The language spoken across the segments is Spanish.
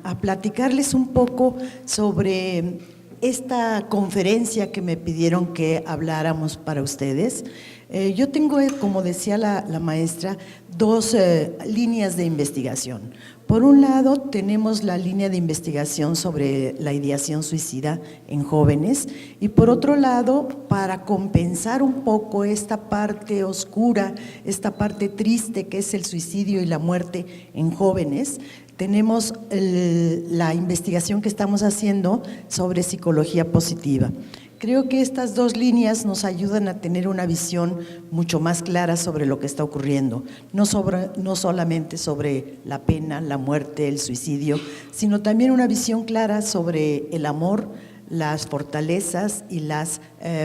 a platicarles un poco sobre esta conferencia que me pidieron que habláramos para ustedes. Yo tengo, como decía la maestra, dos líneas de investigación. Por un lado, tenemos la línea de investigación sobre la ideación suicida en jóvenes y por otro lado, para compensar un poco esta parte oscura, esta parte triste que es el suicidio y la muerte en jóvenes, tenemos la investigación que estamos haciendo sobre psicología positiva. Creo que estas dos líneas nos ayudan a tener una visión mucho más clara sobre lo que está ocurriendo, no solamente sobre la pena, la muerte, el suicidio, sino también una visión clara sobre el amor, las fortalezas y las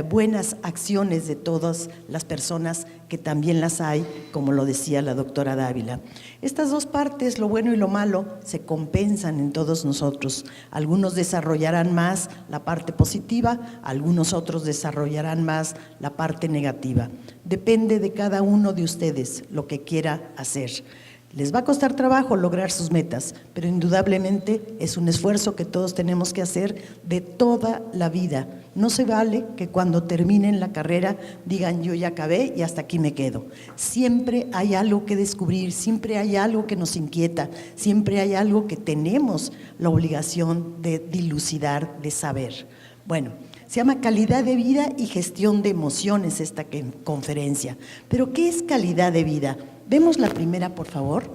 buenas acciones de todas las personas, que también las hay, como lo decía la doctora Dávila. Estas dos partes, lo bueno y lo malo, se compensan en todos nosotros. Algunos desarrollarán más la parte positiva, algunos otros desarrollarán más la parte negativa. Depende de cada uno de ustedes lo que quiera hacer. Les va a costar trabajo lograr sus metas, pero indudablemente es un esfuerzo que todos tenemos que hacer de toda la vida. No se vale que cuando terminen la carrera digan yo ya acabé y hasta aquí me quedo. Siempre hay algo que descubrir, siempre hay algo que nos inquieta, siempre hay algo que tenemos la obligación de dilucidar, de saber. Bueno, se llama calidad de vida y gestión de emociones esta conferencia. ¿Pero qué es calidad de vida? Vemos la primera, por favor.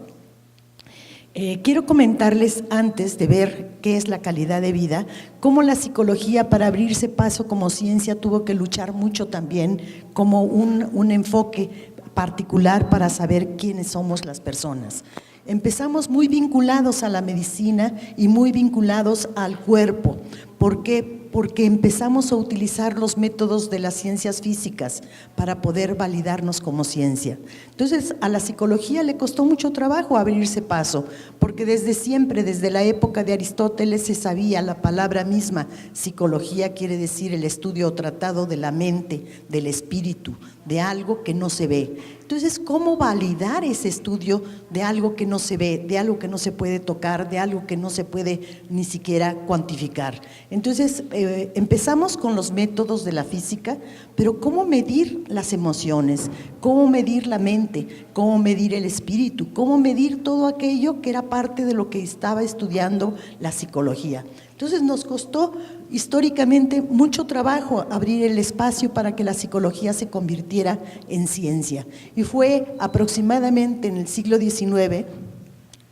Quiero comentarles, antes de ver qué es la calidad de vida, cómo la psicología, para abrirse paso como ciencia, tuvo que luchar mucho también como un enfoque particular para saber quiénes somos las personas. Empezamos muy vinculados a la medicina y muy vinculados al cuerpo. ¿Por qué? Porque empezamos a utilizar los métodos de las ciencias físicas para poder validarnos como ciencia. Entonces, a la psicología le costó mucho trabajo abrirse paso, porque desde siempre, desde la época de Aristóteles, se sabía la palabra misma. Psicología quiere decir el estudio o tratado de la mente, del espíritu, de algo que no se ve. Entonces, ¿cómo validar ese estudio de algo que no se ve, de algo que no se puede tocar, de algo que no se puede ni siquiera cuantificar? Entonces, empezamos con los métodos de la física, pero ¿cómo medir las emociones? ¿Cómo medir la mente? ¿Cómo medir el espíritu? ¿Cómo medir todo aquello que era parte de lo que estaba estudiando la psicología? Entonces nos costó históricamente mucho trabajo abrir el espacio para que la psicología se convirtiera en ciencia. Y fue aproximadamente en el siglo XIX,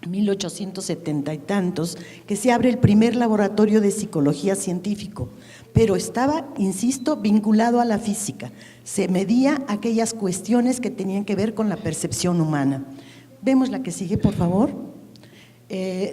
1870 y tantos, que se abre el primer laboratorio de psicología científico, pero estaba, insisto, vinculado a la física. Se medía aquellas cuestiones que tenían que ver con la percepción humana. Vemos la que sigue, por favor.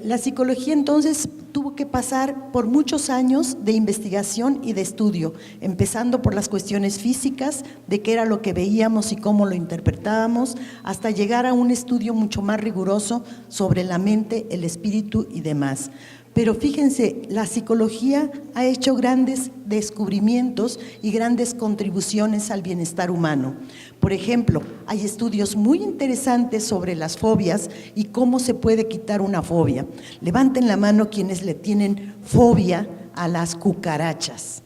La psicología entonces tuvo que pasar por muchos años de investigación y de estudio, empezando por las cuestiones físicas, de qué era lo que veíamos y cómo lo interpretábamos, hasta llegar a un estudio mucho más riguroso sobre la mente, el espíritu y demás. Pero fíjense, la psicología ha hecho grandes descubrimientos y grandes contribuciones al bienestar humano. Por ejemplo, hay estudios muy interesantes sobre las fobias y cómo se puede quitar una fobia. Levanten la mano quienes le tienen fobia a las cucarachas.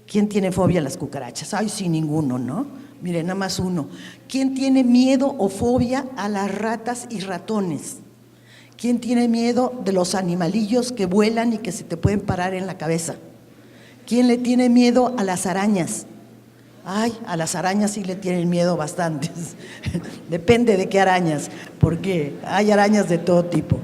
¿Quién tiene fobia a las cucarachas? Ay, sí, ninguno, ¿no? Miren, nada más uno. ¿Quién tiene miedo o fobia a las ratas y ratones? ¿Quién tiene miedo de los animalillos que vuelan y que se te pueden parar en la cabeza? ¿Quién le tiene miedo a las arañas? Ay, a las arañas sí le tienen miedo bastantes. Depende de qué arañas, porque hay arañas de todo tipo.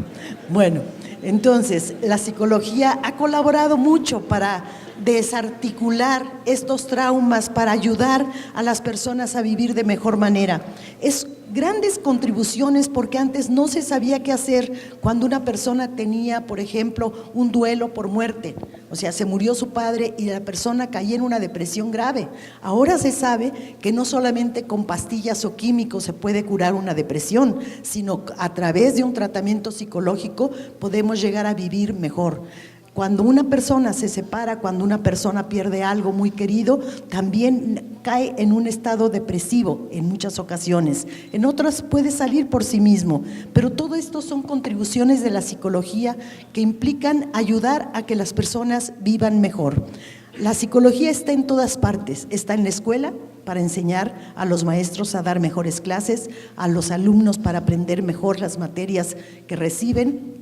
Bueno, entonces la psicología ha colaborado mucho para desarticular estos traumas, para ayudar a las personas a vivir de mejor manera. Es grandes contribuciones, porque antes no se sabía qué hacer cuando una persona tenía, por ejemplo, un duelo por muerte. O sea, se murió su padre y la persona caía en una depresión grave. Ahora se sabe que no solamente con pastillas o químicos se puede curar una depresión, sino a través de un tratamiento psicológico podemos llegar a vivir mejor. Cuando una persona se separa, cuando una persona pierde algo muy querido, también cae en un estado depresivo en muchas ocasiones. En otras puede salir por sí mismo, pero todo esto son contribuciones de la psicología que implican ayudar a que las personas vivan mejor. La psicología está en todas partes, está en la escuela para enseñar a los maestros a dar mejores clases, a los alumnos para aprender mejor las materias que reciben.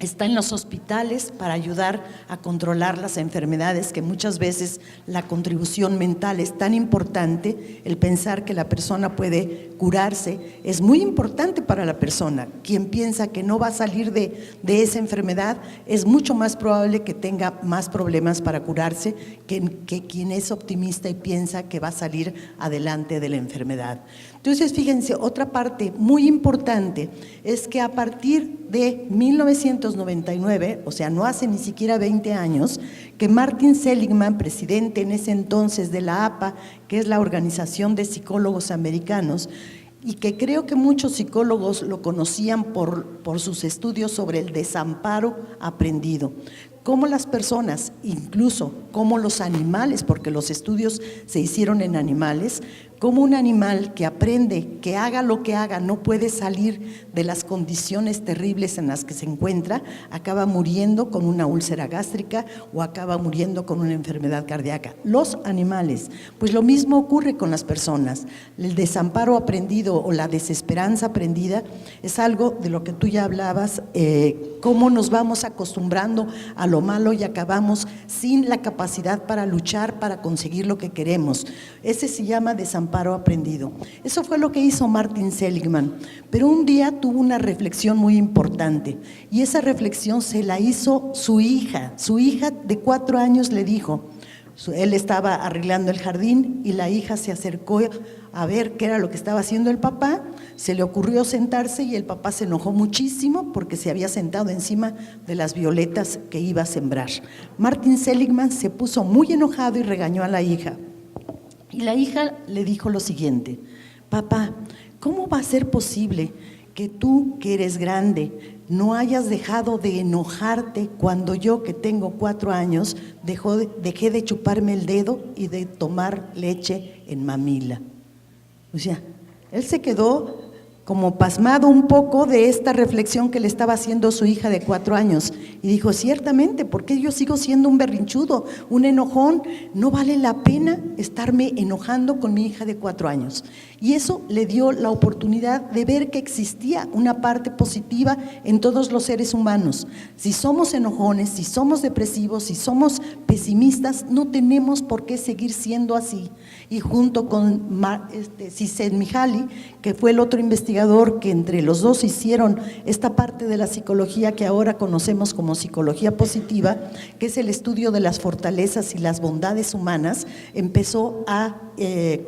Está en los hospitales para ayudar a controlar las enfermedades, que muchas veces la contribución mental es tan importante, el pensar que la persona puede curarse, es muy importante para la persona. Quien piensa que no va a salir de esa enfermedad, es mucho más probable que tenga más problemas para curarse que quien es optimista y piensa que va a salir adelante de la enfermedad. Entonces, fíjense, otra parte muy importante es que a partir de 1999, o sea, no hace ni siquiera 20 años, que Martin Seligman, presidente en ese entonces de la APA, que es la Organización de Psicólogos Americanos, y que creo que muchos psicólogos lo conocían por sus estudios sobre el desamparo aprendido. Cómo las personas, incluso como los animales, porque los estudios se hicieron en animales, como un animal que aprende, que haga lo que haga, no puede salir de las condiciones terribles en las que se encuentra, acaba muriendo con una úlcera gástrica o acaba muriendo con una enfermedad cardíaca. Los animales, pues lo mismo ocurre con las personas. El desamparo aprendido o la desesperanza aprendida es algo de lo que tú ya hablabas, cómo nos vamos acostumbrando a lo malo y acabamos sin la capacidad para luchar, para conseguir lo que queremos. Ese se llama desamparo aprendido. Eso fue lo que hizo Martin Seligman, pero un día tuvo una reflexión muy importante y esa reflexión se la hizo su hija de 4 años le dijo, él estaba arreglando el jardín y la hija se acercó a ver qué era lo que estaba haciendo el papá, se le ocurrió sentarse y el papá se enojó muchísimo porque se había sentado encima de las violetas que iba a sembrar. Martin Seligman se puso muy enojado y regañó a la hija. Y la hija le dijo lo siguiente: papá, ¿cómo va a ser posible que tú, que eres grande, no hayas dejado de enojarte cuando yo, que tengo 4 años, dejé de chuparme el dedo y de tomar leche en mamila? O sea, él se quedó como pasmado un poco de esta reflexión que le estaba haciendo su hija de 4 años y dijo, ciertamente, ¿por qué yo sigo siendo un berrinchudo, un enojón? No vale la pena estarme enojando con mi hija de 4 años. Y eso le dio la oportunidad de ver que existía una parte positiva en todos los seres humanos. Si somos enojones, si somos depresivos, si somos pesimistas, no tenemos por qué seguir siendo así. Y junto con Csikszentmihalyi, que fue el otro investigador que entre los dos hicieron esta parte de la psicología que ahora conocemos como psicología positiva, que es el estudio de las fortalezas y las bondades humanas, empezó a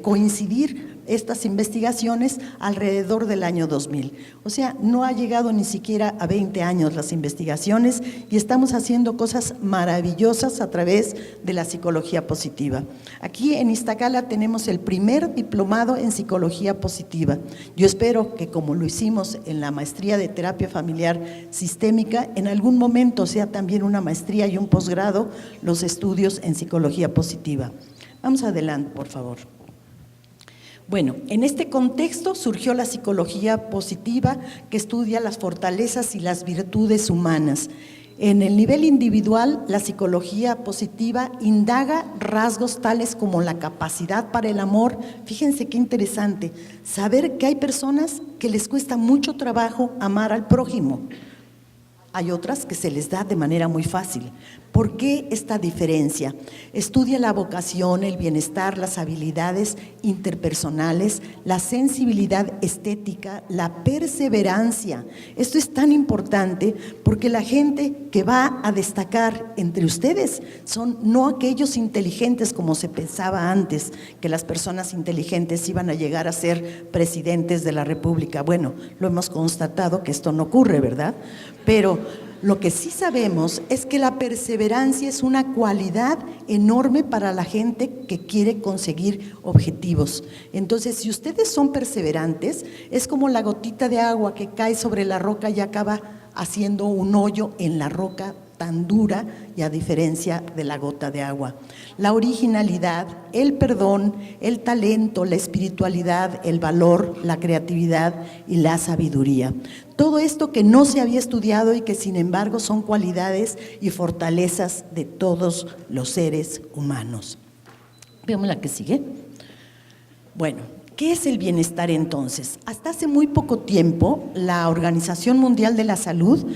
coincidir estas investigaciones alrededor del año 2000. O sea, no ha llegado ni siquiera a 20 años las investigaciones y estamos haciendo cosas maravillosas a través de la psicología positiva. Aquí en Iztacala tenemos el primer diplomado en psicología positiva. Yo espero que, como lo hicimos en la maestría de terapia familiar sistémica, en algún momento sea también una maestría y un posgrado los estudios en psicología positiva. Vamos adelante, por favor. Bueno, en este contexto surgió la psicología positiva, que estudia las fortalezas y las virtudes humanas. En el nivel individual, la psicología positiva indaga rasgos tales como la capacidad para el amor. Fíjense qué interesante, saber que hay personas que les cuesta mucho trabajo amar al prójimo. Hay otras que se les da de manera muy fácil. ¿Por qué esta diferencia? Estudia la vocación, el bienestar, las habilidades interpersonales, la sensibilidad estética, la perseverancia. Esto es tan importante porque la gente que va a destacar entre ustedes son no aquellos inteligentes como se pensaba antes, que las personas inteligentes iban a llegar a ser presidentes de la República. Bueno, lo hemos constatado que esto no ocurre, ¿verdad? Pero lo que sí sabemos es que la perseverancia es una cualidad enorme para la gente que quiere conseguir objetivos. Entonces, si ustedes son perseverantes, es como la gotita de agua que cae sobre la roca y acaba haciendo un hoyo en la roca tan dura y a diferencia de la gota de agua. La originalidad, el perdón, el talento, la espiritualidad, el valor, la creatividad y la sabiduría. Todo esto que no se había estudiado y que sin embargo son cualidades y fortalezas de todos los seres humanos. Veamos la que sigue. Bueno, ¿qué es el bienestar entonces? Hasta hace muy poco tiempo, la Organización Mundial de la Salud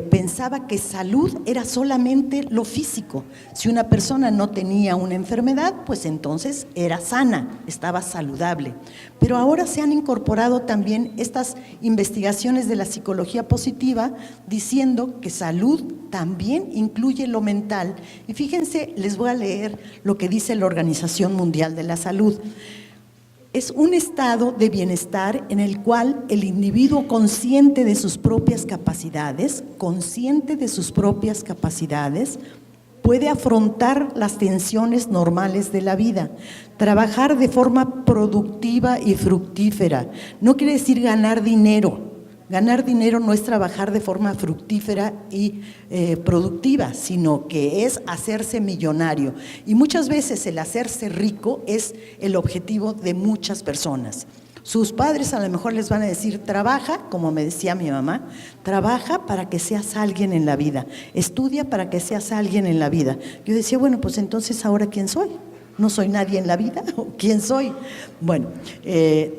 pensaba que salud era solamente lo físico. Si una persona no tenía una enfermedad, pues entonces era sana, estaba saludable. Pero ahora se han incorporado también estas investigaciones de la psicología positiva diciendo que salud también incluye lo mental. Y fíjense, les voy a leer lo que dice la Organización Mundial de la Salud. Es un estado de bienestar en el cual el individuo consciente de sus propias capacidades, puede afrontar las tensiones normales de la vida, trabajar de forma productiva y fructífera. No quiere decir ganar dinero. Ganar dinero no es trabajar de forma fructífera y productiva, sino que es hacerse millonario. Y muchas veces el hacerse rico es el objetivo de muchas personas. Sus padres a lo mejor les van a decir, trabaja, como me decía mi mamá, trabaja para que seas alguien en la vida, estudia para que seas alguien en la vida. Yo decía, bueno, pues entonces ¿ahora quién soy? ¿No soy nadie en la vida? ¿Quién soy? Bueno,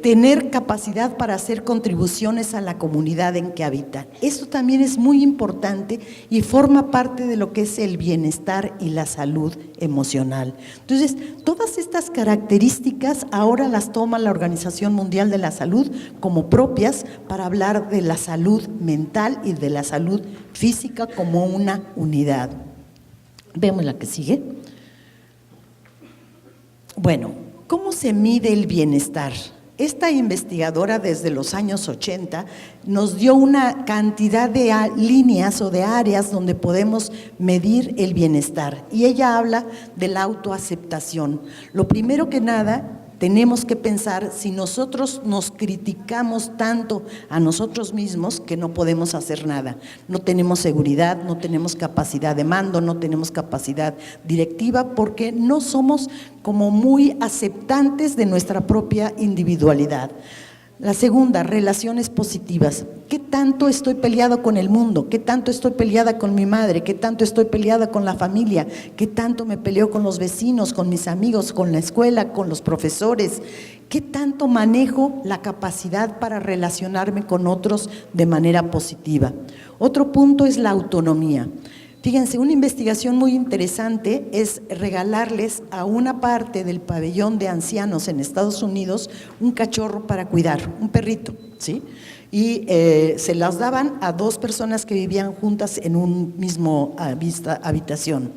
tener capacidad para hacer contribuciones a la comunidad en que habitan. Esto también es muy importante y forma parte de lo que es el bienestar y la salud emocional. Entonces, todas estas características ahora las toma la Organización Mundial de la Salud como propias para hablar de la salud mental y de la salud física como una unidad. Vemos la que sigue. Bueno, ¿cómo se mide el bienestar? Esta investigadora desde los años 80 nos dio una cantidad de líneas o de áreas donde podemos medir el bienestar y ella habla de la autoaceptación. Lo primero que nada, tenemos que pensar si nosotros nos criticamos tanto a nosotros mismos que no podemos hacer nada. No tenemos seguridad, no tenemos capacidad de mando, no tenemos capacidad directiva porque no somos como muy aceptantes de nuestra propia individualidad. La segunda, relaciones positivas. ¿Qué tanto estoy peleado con el mundo? ¿Qué tanto estoy peleada con mi madre? ¿Qué tanto estoy peleada con la familia? ¿Qué tanto me peleo con los vecinos, con mis amigos, con la escuela, con los profesores? ¿Qué tanto manejo la capacidad para relacionarme con otros de manera positiva? Otro punto es la autonomía. Fíjense, una investigación muy interesante es regalarles a una parte del pabellón de ancianos en Estados Unidos un cachorro para cuidar, un perrito, ¿sí? Y se las daban a dos personas que vivían juntas en un mismo habitación.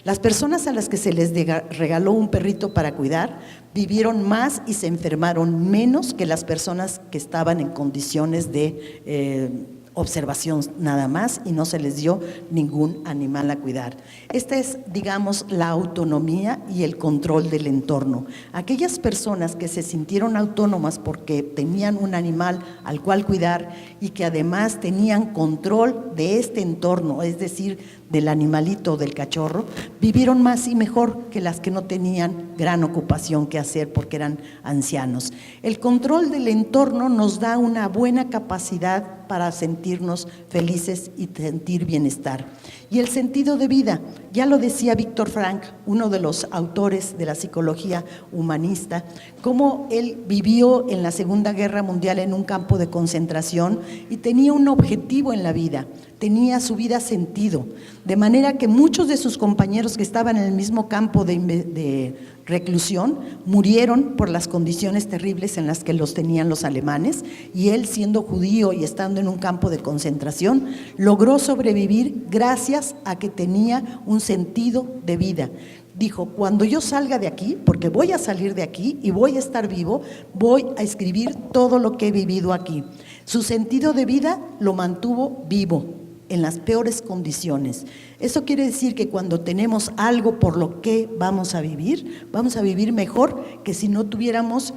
Las personas a las que se les regaló un perrito para cuidar vivieron más y se enfermaron menos que las personas que estaban en condiciones de observación nada más y no se les dio ningún animal a cuidar. Esta es, digamos, la autonomía y el control del entorno. Aquellas personas que se sintieron autónomas porque tenían un animal al cual cuidar y que además tenían control de este entorno, es decir, del animalito, del cachorro, vivieron más y mejor que las que no tenían gran ocupación que hacer porque eran ancianos. El control del entorno nos da una buena capacidad para sentirnos felices y sentir bienestar. Y el sentido de vida, ya lo decía Víctor Frank, uno de los autores de la psicología humanista, cómo él vivió en la Segunda Guerra Mundial en un campo de concentración y tenía un objetivo en la vida, tenía su vida sentido, de manera que muchos de sus compañeros que estaban en el mismo campo de reclusión murieron por las condiciones terribles en las que los tenían los alemanes y él, siendo judío y estando en un campo de concentración, logró sobrevivir gracias a que tenía un sentido de vida. Dijo, cuando yo salga de aquí, porque voy a salir de aquí y voy a estar vivo, voy a escribir todo lo que he vivido aquí. Su sentido de vida lo mantuvo vivo en las peores condiciones. Eso quiere decir que cuando tenemos algo por lo que vamos a vivir mejor que si no tuviéramos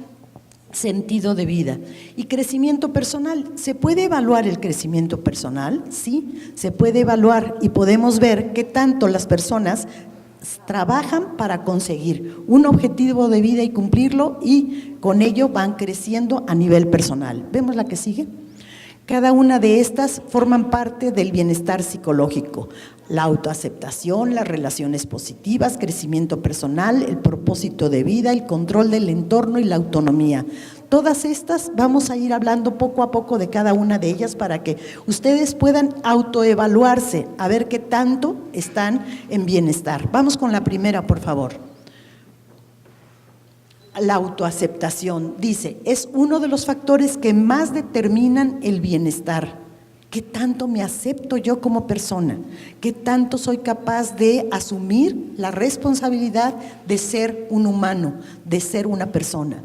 sentido de vida. Y crecimiento personal. ¿Se puede evaluar el crecimiento personal? Sí, se puede evaluar y podemos ver qué tanto las personas trabajan para conseguir un objetivo de vida y cumplirlo, y con ello van creciendo a nivel personal. ¿Vemos la que sigue? Cada una de estas forman parte del bienestar psicológico: la autoaceptación, las relaciones positivas, crecimiento personal, el propósito de vida, el control del entorno y la autonomía. Todas estas vamos a ir hablando poco a poco de cada una de ellas para que ustedes puedan autoevaluarse, a ver qué tanto están en bienestar. Vamos con la primera, por favor. La autoaceptación, dice, es uno de los factores que más determinan el bienestar. ¿Qué tanto me acepto yo como persona? ¿Qué tanto soy capaz de asumir la responsabilidad de ser un humano, de ser una persona?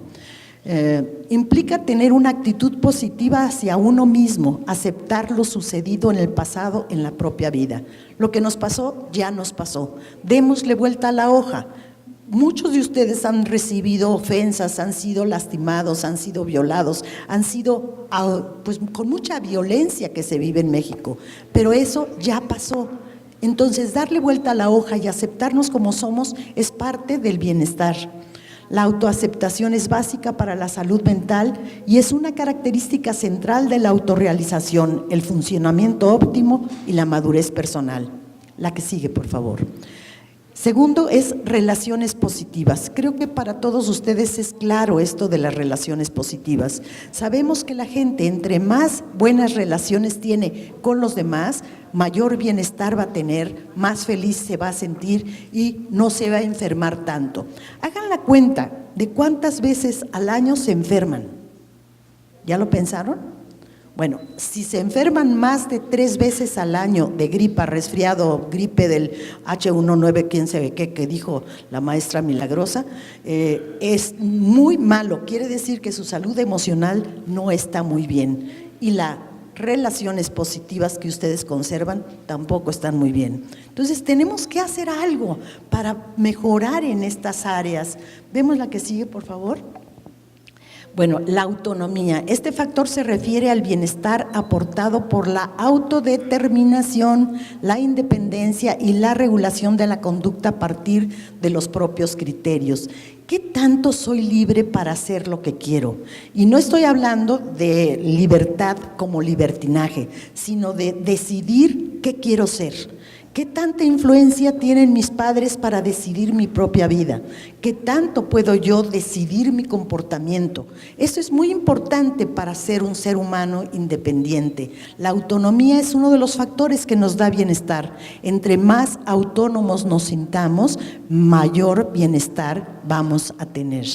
Implica tener una actitud positiva hacia uno mismo, aceptar lo sucedido en el pasado, en la propia vida. Lo que nos pasó, ya nos pasó. Démosle vuelta a la hoja. Muchos de ustedes han recibido ofensas, han sido lastimados, han sido violados, han sido pues, con mucha violencia que se vive en México, pero eso ya pasó. Entonces, darle vuelta a la hoja y aceptarnos como somos es parte del bienestar. La autoaceptación es básica para la salud mental y es una característica central de la autorrealización, el funcionamiento óptimo y la madurez personal. La que sigue, por favor. Segundo es relaciones positivas. Creo que para todos ustedes es claro esto de las relaciones positivas. Sabemos que la gente, entre más buenas relaciones tiene con los demás, mayor bienestar va a tener, más feliz se va a sentir y no se va a enfermar tanto. Hagan la cuenta de cuántas veces al año se enferman. ¿Ya lo pensaron? Bueno, si se enferman más de 3 veces al año de gripa, resfriado, gripe del H1N9, quién sabe qué, que dijo la maestra Milagrosa, es muy malo. Quiere decir que su salud emocional no está muy bien y las relaciones positivas que ustedes conservan tampoco están muy bien. Entonces tenemos que hacer algo para mejorar en estas áreas. ¿Vemos la que sigue, por favor? Bueno, la autonomía. Este factor se refiere al bienestar aportado por la autodeterminación, la independencia y la regulación de la conducta a partir de los propios criterios. ¿Qué tanto soy libre para hacer lo que quiero? Y no estoy hablando de libertad como libertinaje, sino de decidir qué quiero ser. ¿Qué tanta influencia tienen mis padres para decidir mi propia vida? ¿Qué tanto puedo yo decidir mi comportamiento? Eso es muy importante para ser un ser humano independiente. La autonomía es uno de los factores que nos da bienestar. Entre más autónomos nos sintamos, mayor bienestar vamos a tener.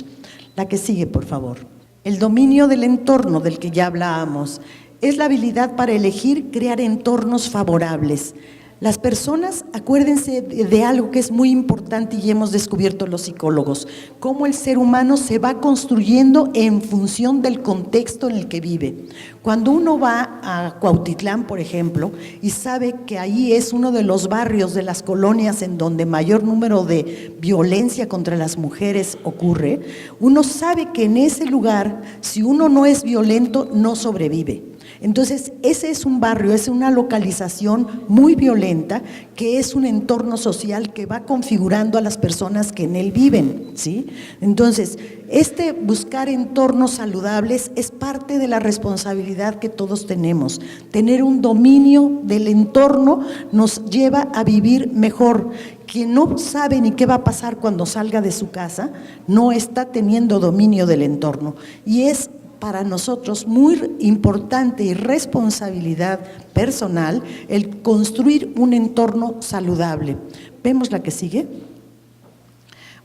La que sigue, por favor. El dominio del entorno del que ya hablábamos es la habilidad para elegir crear entornos favorables. Las personas, acuérdense de algo que es muy importante y hemos descubierto los psicólogos, cómo el ser humano se va construyendo en función del contexto en el que vive. Cuando uno va a Cuautitlán, por ejemplo, y sabe que ahí es uno de los barrios de las colonias en donde mayor número de violencia contra las mujeres ocurre, uno sabe que en ese lugar, si uno no es violento, no sobrevive. Entonces, ese es un barrio, es una localización muy violenta, que es un entorno social que va configurando a las personas que en él viven, ¿sí? Entonces, buscar entornos saludables es parte de la responsabilidad que todos tenemos. Tener un dominio del entorno nos lleva a vivir mejor. Quien no sabe ni qué va a pasar cuando salga de su casa, no está teniendo dominio del entorno, y es para nosotros muy importante y responsabilidad personal el construir un entorno saludable. ¿Vemos la que sigue?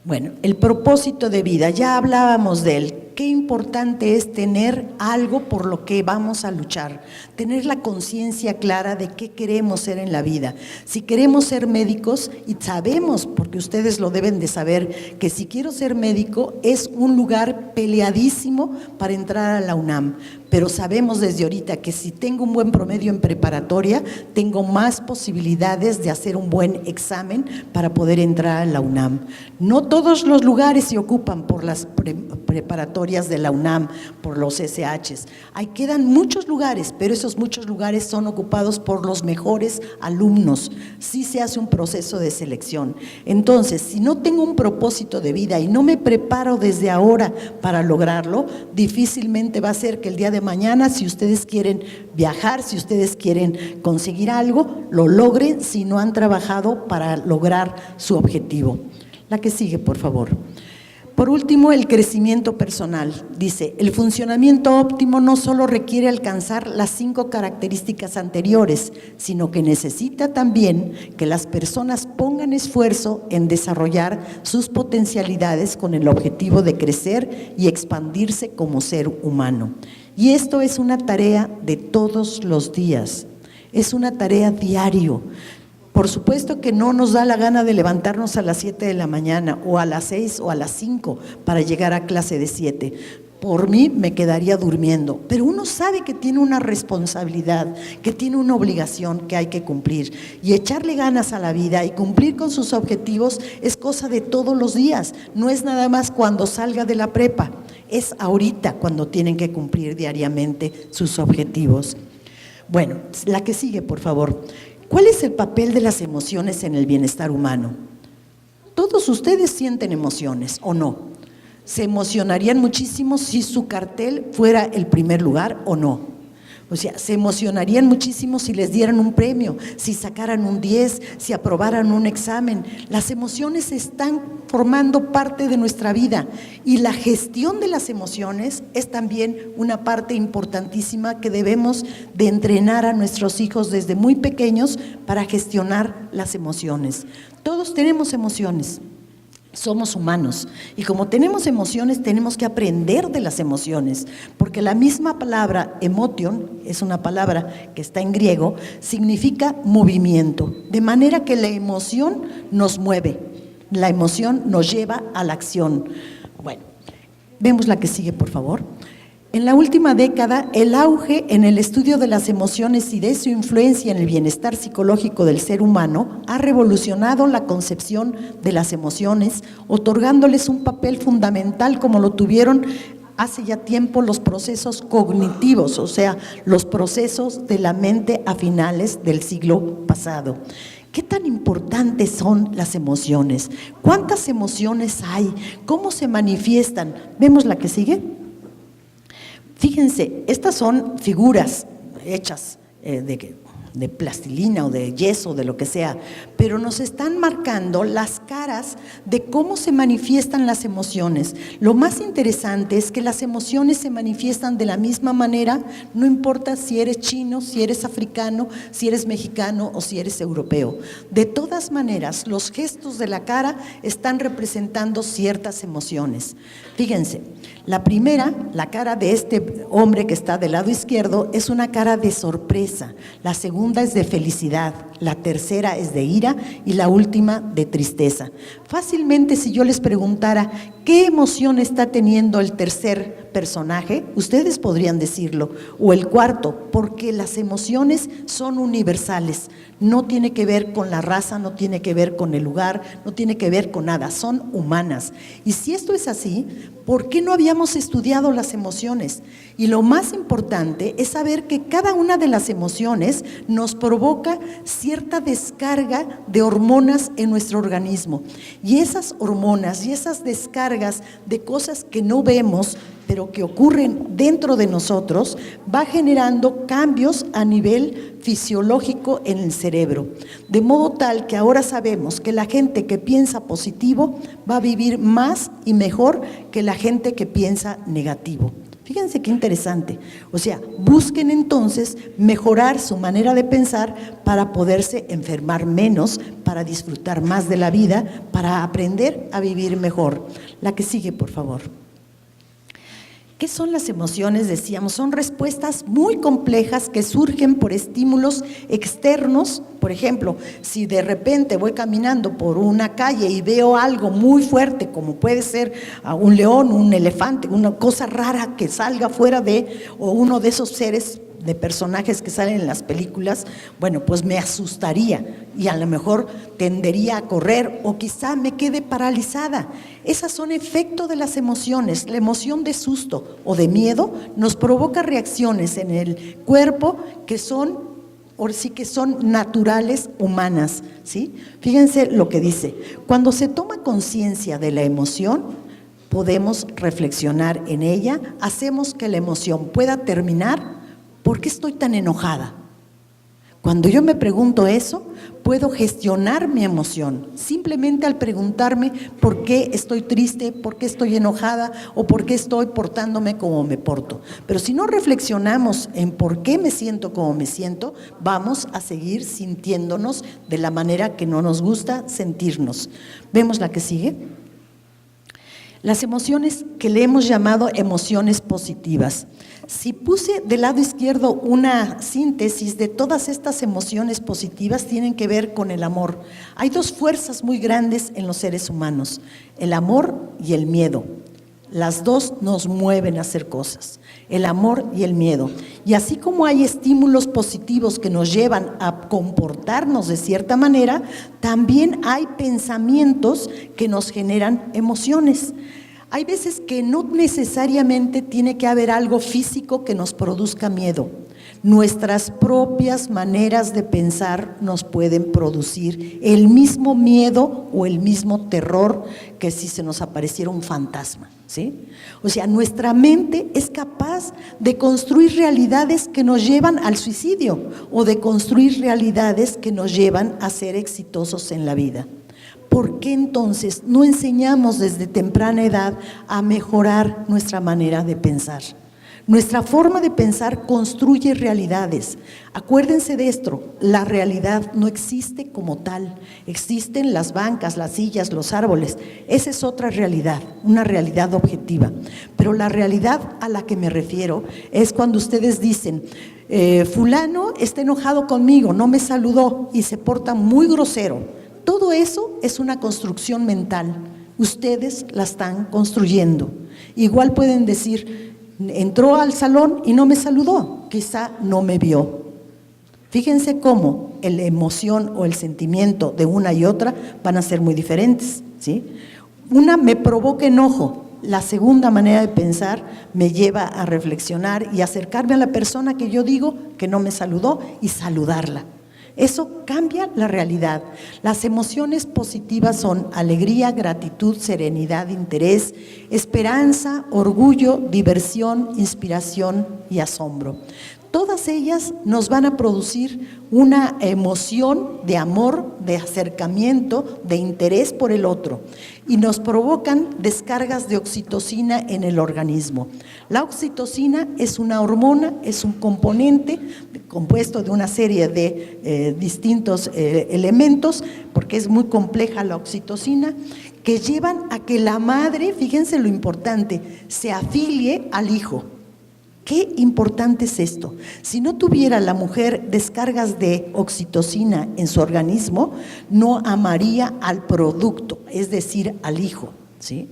Bueno, el propósito de vida, ya hablábamos de él. Qué importante es tener algo por lo que vamos a luchar, tener la conciencia clara de qué queremos ser en la vida. Si queremos ser médicos, y sabemos, porque ustedes lo deben de saber, que si quiero ser médico es un lugar peleadísimo para entrar a la UNAM. pero sabemos desde ahorita que si tengo un buen promedio en preparatoria, tengo más posibilidades de hacer un buen examen para poder entrar a la UNAM. No todos los lugares se ocupan por las preparatorias de la UNAM, por los SHs. Ahí quedan muchos lugares, pero esos muchos lugares son ocupados por los mejores alumnos. Sí se hace un proceso de selección. Entonces, si no tengo un propósito de vida y no me preparo desde ahora para lograrlo, difícilmente va a ser que el día de mañana, si ustedes quieren viajar, si ustedes quieren conseguir algo, lo logren si no han trabajado para lograr su objetivo. La que sigue, por favor. Por último, el crecimiento personal. Dice, el funcionamiento óptimo no solo requiere alcanzar las 5 características anteriores, sino que necesita también que las personas pongan esfuerzo en desarrollar sus potencialidades con el objetivo de crecer y expandirse como ser humano. Y esto es una tarea de todos los días, es una tarea diario. Por supuesto que no nos da la gana de levantarnos a las 7 de la mañana o a las 6 o a las 5 para llegar a clase de 7. Por mí me quedaría durmiendo, pero uno sabe que tiene una responsabilidad, que tiene una obligación que hay que cumplir, y echarle ganas a la vida y cumplir con sus objetivos es cosa de todos los días, no es nada más cuando salga de la prepa, es ahorita cuando tienen que cumplir diariamente sus objetivos. Bueno, la que sigue, por favor. ¿Cuál es el papel de las emociones en el bienestar humano? Todos ustedes sienten emociones, ¿o no? ¿Se emocionarían muchísimo si su cartel fuera el primer lugar o no? O sea, se emocionarían muchísimo si les dieran un premio, si sacaran un 10, si aprobaran un examen. Las emociones están formando parte de nuestra vida y la gestión de las emociones es también una parte importantísima que debemos de entrenar a nuestros hijos desde muy pequeños para gestionar las emociones. Todos tenemos emociones. Somos humanos y como tenemos emociones tenemos que aprender de las emociones, porque la misma palabra emotion es una palabra que está en griego, significa movimiento, de manera que la emoción nos mueve, la emoción nos lleva a la acción. Bueno, vemos la que sigue, por favor. En la última década, el auge en el estudio de las emociones y de su influencia en el bienestar psicológico del ser humano ha revolucionado la concepción de las emociones, otorgándoles un papel fundamental como lo tuvieron hace ya tiempo los procesos cognitivos, o sea, los procesos de la mente a finales del siglo pasado. ¿Qué tan importantes son las emociones? ¿Cuántas emociones hay? ¿Cómo se manifiestan? ¿Vemos la que sigue? Fíjense, estas son figuras hechas de plastilina o de yeso, de lo que sea, pero nos están marcando las caras de cómo se manifiestan las emociones. Lo más interesante es que las emociones se manifiestan de la misma manera, no importa si eres chino, si eres africano, si eres mexicano o si eres europeo. De todas maneras, los gestos de la cara están representando ciertas emociones. Fíjense, la primera, la cara de este hombre que está del lado izquierdo, es una cara de sorpresa, la segunda es de felicidad, la tercera es de ira y la última de tristeza. Fácilmente, si yo les preguntara qué emoción está teniendo el tercer personaje, ustedes podrían decirlo, o el cuarto, porque las emociones son universales, no tiene que ver con la raza, no tiene que ver con el lugar, no tiene que ver con nada, son humanas. Y si esto es así, ¿por qué no habíamos estudiado las emociones? Y lo más importante es saber que cada una de las emociones nos provoca cierta descarga de hormonas en nuestro organismo. Y esas hormonas y esas descargas de cosas que no vemos, pero que ocurren dentro de nosotros, va generando cambios a nivel fisiológico en el cerebro. De modo tal que ahora sabemos que la gente que piensa positivo va a vivir más y mejor que la gente que piensa negativo. Fíjense qué interesante. O sea, busquen entonces mejorar su manera de pensar para poderse enfermar menos, para disfrutar más de la vida, para aprender a vivir mejor. La que sigue, por favor. ¿Qué son las emociones? Decíamos, son respuestas muy complejas que surgen por estímulos externos. Por ejemplo, si de repente voy caminando por una calle y veo algo muy fuerte, como puede ser un león, un elefante, una cosa rara que salga fuera o uno de esos seres de personajes que salen en las películas, bueno, pues me asustaría y a lo mejor tendería a correr o quizá me quede paralizada. Esas son efecto de las emociones. La emoción de susto o de miedo nos provoca reacciones en el cuerpo que son, ahora sí que son naturales, humanas, ¿sí? Fíjense lo que dice: cuando se toma conciencia de la emoción, podemos reflexionar en ella, hacemos que la emoción pueda terminar. ¿Por qué estoy tan enojada? Cuando yo me pregunto eso, puedo gestionar mi emoción, simplemente al preguntarme por qué estoy triste, por qué estoy enojada o por qué estoy portándome como me porto. Pero si no reflexionamos en por qué me siento como me siento, vamos a seguir sintiéndonos de la manera que no nos gusta sentirnos. ¿Vemos la que sigue? Las emociones que le hemos llamado emociones positivas. Si puse del lado izquierdo una síntesis de todas estas emociones positivas, tienen que ver con el amor. Hay dos fuerzas muy grandes en los seres humanos: el amor y el miedo. Las dos nos mueven a hacer cosas, el amor y el miedo. Y así como hay estímulos positivos que nos llevan a comportarnos de cierta manera, también hay pensamientos que nos generan emociones. Hay veces que no necesariamente tiene que haber algo físico que nos produzca miedo. Nuestras propias maneras de pensar nos pueden producir el mismo miedo o el mismo terror que si se nos apareciera un fantasma, ¿sí? O sea, nuestra mente es capaz de construir realidades que nos llevan al suicidio o de construir realidades que nos llevan a ser exitosos en la vida. ¿Por qué entonces no enseñamos desde temprana edad a mejorar nuestra manera de pensar? Nuestra forma de pensar construye realidades. Acuérdense de esto: la realidad no existe como tal. Existen las bancas, las sillas, los árboles. Esa es otra realidad, una realidad objetiva. Pero la realidad a la que me refiero es cuando ustedes dicen: fulano está enojado conmigo, no me saludó y se porta muy grosero. Todo eso es una construcción mental. Ustedes la están construyendo. Igual pueden decir: entró al salón y no me saludó, quizá no me vio. Fíjense cómo la emoción o el sentimiento de una y otra van a ser muy diferentes, ¿sí? Una me provoca enojo, la segunda manera de pensar me lleva a reflexionar y acercarme a la persona que yo digo que no me saludó y saludarla. Eso cambia la realidad. Las emociones positivas son alegría, gratitud, serenidad, interés, esperanza, orgullo, diversión, inspiración y asombro. Todas ellas nos van a producir una emoción de amor, de acercamiento, de interés por el otro, y nos provocan descargas de oxitocina en el organismo. La oxitocina es una hormona, es un componente compuesto de una serie de distintos elementos, porque es muy compleja la oxitocina, que llevan a que la madre, fíjense lo importante, se afilie al hijo. Qué importante es esto. Si no tuviera la mujer descargas de oxitocina en su organismo, no amaría al producto, es decir, al hijo, ¿sí?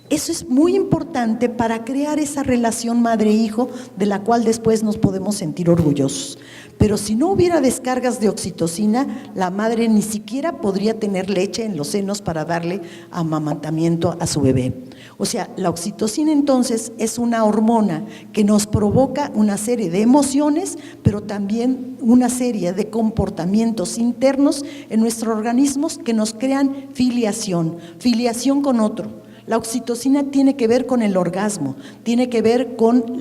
Eso es muy importante para crear esa relación madre-hijo de la cual después nos podemos sentir orgullosos. Pero si no hubiera descargas de oxitocina, la madre ni siquiera podría tener leche en los senos para darle amamantamiento a su bebé. O sea, la oxitocina entonces es una hormona que nos provoca una serie de emociones, pero también una serie de comportamientos internos en nuestro organismo que nos crean filiación con otro. La oxitocina tiene que ver con el orgasmo, tiene que ver con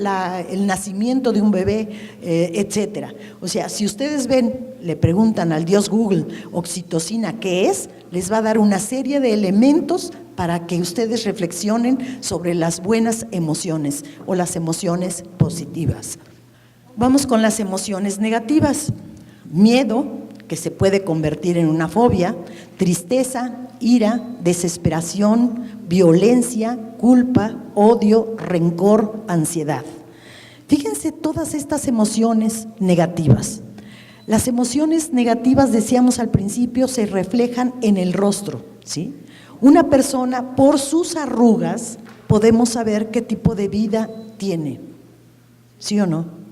el nacimiento de un bebé, etcétera. O sea, si ustedes ven, le preguntan al dios Google, oxitocina, ¿qué es? Les va a dar una serie de elementos para que ustedes reflexionen sobre las buenas emociones o las emociones positivas. Vamos con las emociones negativas. Miedo, que se puede convertir en una fobia, tristeza, ira, desesperación, violencia, culpa, odio, rencor, ansiedad. Fíjense todas estas emociones negativas. Las emociones negativas, decíamos al principio, se reflejan en el rostro, ¿sí? Una persona, por sus arrugas, podemos saber qué tipo de vida tiene, ¿sí o no?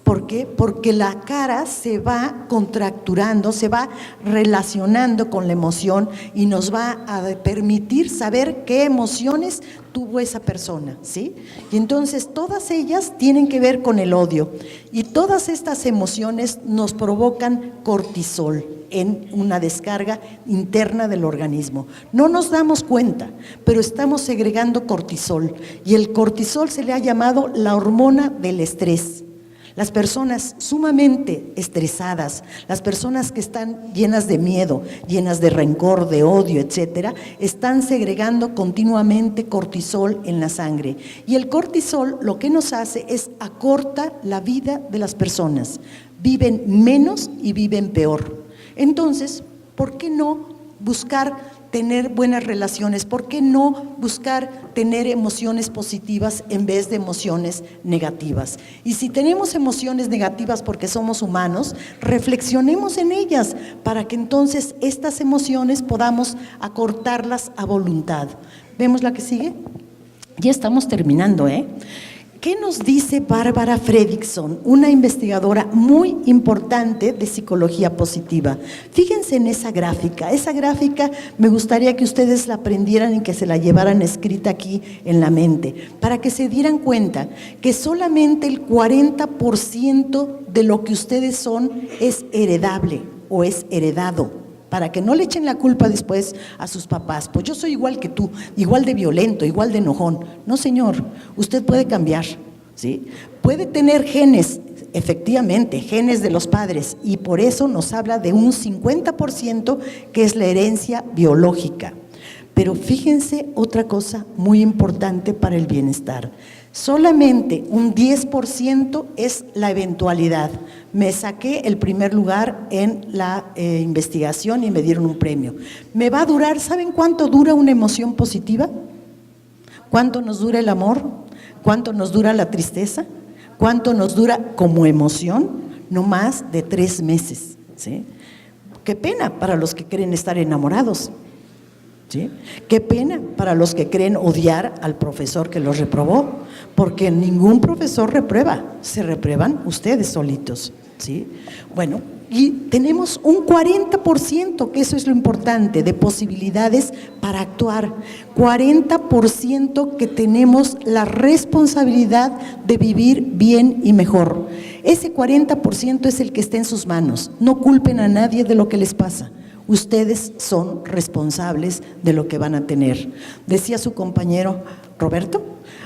¿Por qué? Porque la cara se va contracturando, se va relacionando con la emoción y nos va a permitir saber qué emociones tuvo esa persona, ¿sí? Y entonces todas ellas tienen que ver con el odio y todas estas emociones nos provocan cortisol en una descarga interna del organismo. No nos damos cuenta, pero estamos segregando cortisol y el cortisol se le ha llamado la hormona del estrés. Las personas sumamente estresadas, las personas que están llenas de miedo, llenas de rencor, de odio, etcétera, están segregando continuamente cortisol en la sangre. Y el cortisol lo que nos hace es acorta la vida de las personas. Viven menos y viven peor. Entonces, ¿por qué no buscar tener buenas relaciones? ¿Por qué no buscar tener emociones positivas en vez de emociones negativas? Y si tenemos emociones negativas porque somos humanos, reflexionemos en ellas para que entonces estas emociones podamos acortarlas a voluntad. ¿Vemos la que sigue? Ya estamos terminando, ¿eh? ¿Qué nos dice Bárbara Fredrickson, una investigadora muy importante de psicología positiva? Fíjense en esa gráfica me gustaría que ustedes la aprendieran y que se la llevaran escrita aquí en la mente, para que se dieran cuenta que solamente el 40% de lo que ustedes son es heredable o es heredado. Para que no le echen la culpa después a sus papás, pues yo soy igual que tú, igual de violento, igual de enojón. No, señor, usted puede cambiar, ¿sí? Puede tener genes, efectivamente, genes de los padres, y por eso nos habla de un 50% que es la herencia biológica. Pero fíjense otra cosa muy importante para el bienestar. Solamente un 10% es la eventualidad. Me saqué el primer lugar en la investigación y me dieron un premio. Me va a durar, ¿saben cuánto dura una emoción positiva? ¿Cuánto nos dura el amor? ¿Cuánto nos dura la tristeza? ¿Cuánto nos dura como emoción? No más de 3 meses, ¿sí? Qué pena para los que creen estar enamorados, ¿sí? Qué pena para los que creen odiar al profesor que los reprobó, porque ningún profesor reprueba, se reprueban ustedes solitos, ¿sí? Bueno, y tenemos un 40%, que eso es lo importante, de posibilidades para actuar, 40% que tenemos la responsabilidad de vivir bien y mejor. Ese 40% es el que está en sus manos. No culpen a nadie de lo que les pasa. Ustedes son responsables de lo que van a tener. Decía su compañero Roberto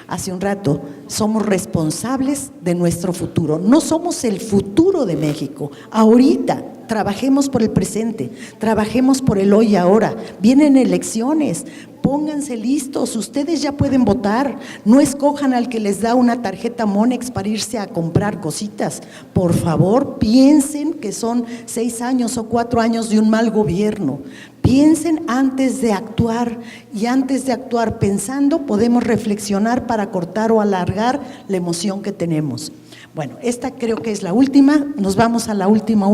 hace un rato, somos responsables de nuestro futuro. No somos el futuro de México. Ahorita trabajemos por el presente, trabajemos por el hoy y ahora. Vienen elecciones, pónganse listos, ustedes ya pueden votar. No escojan al que les da una tarjeta Monex para irse a comprar cositas. Por favor, piensen que son 6 años o 4 años de un mal gobierno. Piensen antes de actuar, y antes de actuar pensando podemos reflexionar para cortar o alargar la emoción que tenemos. Bueno, esta creo que es la última, nos vamos a la última.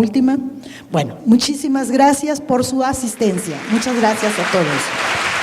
Bueno, muchísimas gracias por su asistencia. Muchas gracias a todos.